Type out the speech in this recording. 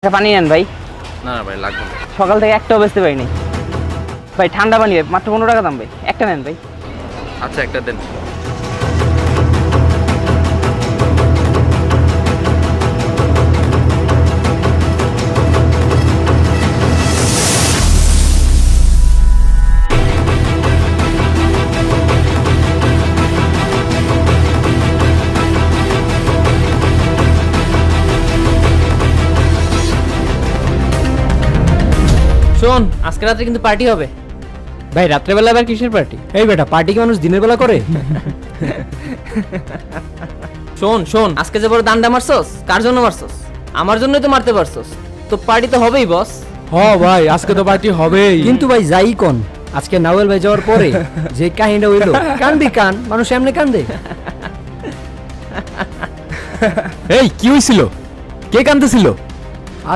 একটা পানি নেন ভাই। না না ভাই লাগবে না। সকাল থেকে একটাও বেচতে পারিনি ভাই। ঠান্ডা পানি ভাই, মাত্র 15 টাকা দাম ভাই। একটা নেন ভাই। আচ্ছা একটা দেন। শোন, আজকে রাতে কিন্তু পার্টি হবে। ভাই রাত্রেবেলা আবার কিসের পার্টি? এই বেটা, পার্টি কি মানুষ দিনের বেলা করে? শোন শোন, আজকে যে বড় দান্ডা মারছস, কার জন্য মারছস? আমার জন্যই তো মারতে পারছস। তো পার্টি তো হবেই বস। হ ভাই, আজকে তো পার্টি হবেই। কিন্তু ভাই যাই কোন, আজকে নাওয়েল ভাই যাওয়ার পরে যে কাহিনীটা হইলো, কানবি কান, মানুষ এমনি কান্দে। এই কি হইছিল? কে কান্দতেছিল?